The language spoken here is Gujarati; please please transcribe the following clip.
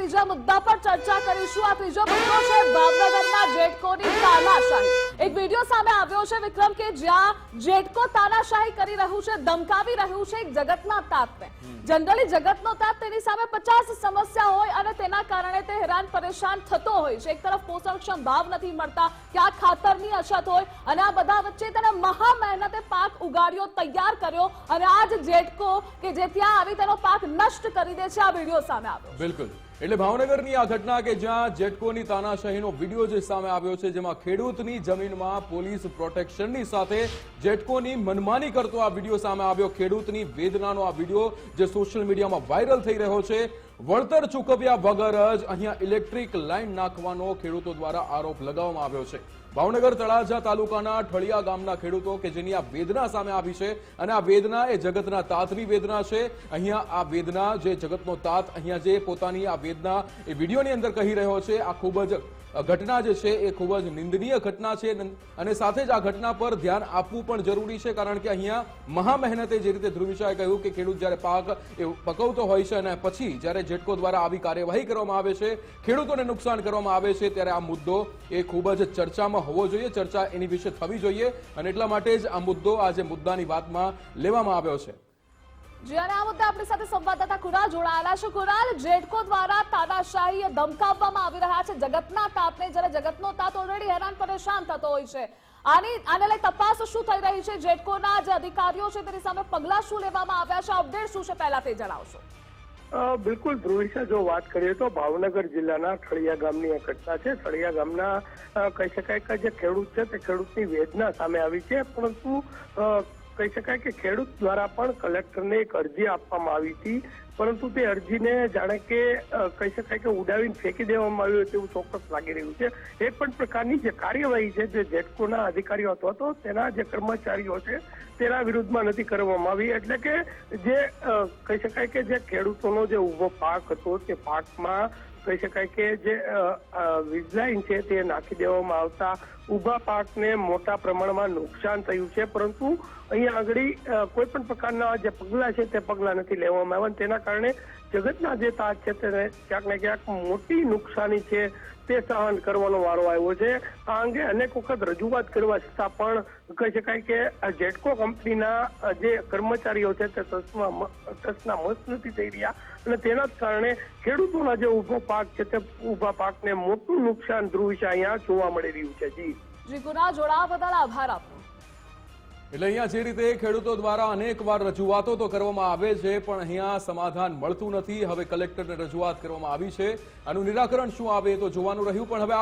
ત્રીજા મુદ્દા પર ચર્ચા કરીશું। આ ત્રીજો મુદ્દો છે ભાવનગરના જેટકોની તાનાશાહી। એક વિડીયો સામે આવ્યો છે વિક્રમ કે જ્યાં જેટકો તાનાશાહી કરી રહ્યું છે, ધમકાવી રહ્યું છે એક જગતના તાતને। જનરલી જગતનો તાત તેની સામે 50 સમસ્યા હોય અને તેના કારણે તે હેરાન પરેશાન થતો હોય છે। એક તરફ પોષણક્ષમ ભાવ નથી મળતા, ક્યાંક ખાતરની અછત હોય અને આ બધા વચ્ચે તેને મહા મહેનતે પાક ઉગાડ્યો, તૈયાર કર્યો અને આજ જેટકો કે જે ત્યાં આવી તેનો પાક નષ્ટ કરી દે છે। આ વિડીયો સામે આવ્યો। બિલકુલ, એટલે ભાવનગરની આ ઘટના કે જ્યાં જેટકોની તાનાશાહીનો વિડીયો જે સામે આવ્યો છે, જેમાં ખેડૂતની જમીનમાં પોલીસ પ્રોટેક્શનની સાથે જેટકોની મનમાની કરતો આ વિડીયો સામે આવ્યો। ખેડૂતની વેદનાનો આ વિડીયો જે સોશિયલ મીડિયામાં વાયરલ થઈ રહ્યો છે। વળતર ચૂકવ્યા વગર જ અહીંયા ઇલેક્ટ્રિક લાઇન નાખવાનો ખેડૂતો દ્વારા આરોપ લગાવવામાં આવ્યો છે। ભાવનગર તળાજા તાલુકાના ઠળિયા ગામના ખેડૂતો કે જેની આ વેદના સામે આવી છે અને આ વેદના એ જગતના તાતની વેદના છે। અહીંયા આ વેદના જે જગતનો તાત અહીંયા જે પોતાની આ વેદના એ વિડીયોની અંદર કહી રહ્યો છે, આ ખૂબ જ ઘટના જે છે એ ખૂબ જ નિંદનીય ઘટના છે અને સાથે જ આ ઘટના પર ધ્યાન આપવું પણ જરૂરી છે, કારણ કે અહીંયા મહા મહેનતે જે રીતે ધ્રુવિશાએ કહ્યું કે ખેડૂત જ્યારે પાક એ પકવતો હોય છે અને પછી જ્યારે જેટકો દ્વારા આવી કાર્યવાહી કરવામાં આવે છે, ખેડૂતોને નુકસાન કરવામાં આવે છે, ત્યારે આ મુદ્દો એ ખૂબ જ ચર્ચામાં હોવો જોઈએ, ચર્ચા એની વિશે થવી જોઈએ અને એટલા માટે જ આ મુદ્દો આજે મુદ્દાની વાતમાં લેવામાં આવ્યો છે। જી અને આ મુદ્દે આપણી સાથે સંવાદદાતા કુરાલ જોડાયેલા છે। કુરાલ, જેટકો દ્વારા તાનાશાહી ધમકાવવામાં આવી રહ્યા છે જગતના તાતને, જ્યારે જગતનો તાત ઓલરેડી હેરાન પરેશાન થતો હોય છે। આને લઈ તપાસ શું થઈ રહી છે? જેટકોના જે અધિકારીઓ છે તેની સામે પગલાં શું લેવામાં આવ્યા છે? અપડેટ શું છે પહેલા તે જણાવશો। બિલકુલ ધ્રુવિશા, જો વાત કરીએ તો ભાવનગર જિલ્લાના ઠળિયા ગામની એક ઘટના છે। ઠળિયા ગામના કહી શકાય કે જે ખેડૂત છે તે ખેડૂતની વેદના સામે આવી છે, પરંતુ કહી શકાય કે ખેડૂત દ્વારા પણ કલેક્ટરને એક અરજી આપવામાં આવી હતી, પરંતુ તે અરજીને જાણે કે કહી શકાય કે ઉડાવીને ફેંકી દેવામાં આવ્યું તેવું ચોક્કસ લાગી રહ્યું છે। એક પણ પ્રકારની જે કાર્યવાહી છે જે જેટકોના અધિકારીઓ અથવા તો તેના જે કર્મચારીઓ છે તેના વિરુદ્ધમાં નથી કરવામાં આવી, એટલે કે જે કહી શકાય કે જે ખેડૂતોનો જે ઉભો પાક હતો તે પાકમાં કહી શકાય કે જે વીજલાઇન છે તે નાખી દેવામાં આવતા ઉભા પાકને મોટા પ્રમાણમાં નુકસાન થયું છે, પરંતુ અહીંયા આગળ કોઈ પણ પ્રકારના જે પગલાં છે તે પગલાં નથી લેવામાં આવ્યા। તેના કારણે જગતના જે તાત છે તેને ક્યાંક ને ક્યાંક મોટી નુકસાની છે તે સહન કરવાનો વારો આવ્યો છે। આ અંગે અનેક વખત રજૂઆત કરવા છતાં પણ કહી શકાય કે જેટકો કંપનીના જે કર્મચારીઓ છે તે તસના મસ્ત નથી થઈ રહ્યા અને તેના જ કારણે ખેડૂતોના જે ઉભો પાક છે તે ઉભા પાકને મોટું નુકસાન ધ્રુવિશા અહીંયા જોવા મળી રહ્યું છે। જી કુરાલ, જોડાવા બદલ આભાર આપનો। એટલે અહીંયા જે રીતે ખેડૂતો દ્વારા અનેકવાર રજૂઆતો તો કરવામાં આવે છે પણ અહીંયા સમાધાન મળતું નથી। હવે કલેક્ટરને રજૂઆત કરવામાં આવી છે, આનું નિરાકરણ શું આવે તો જોવાનું રહ્યું, પણ હવે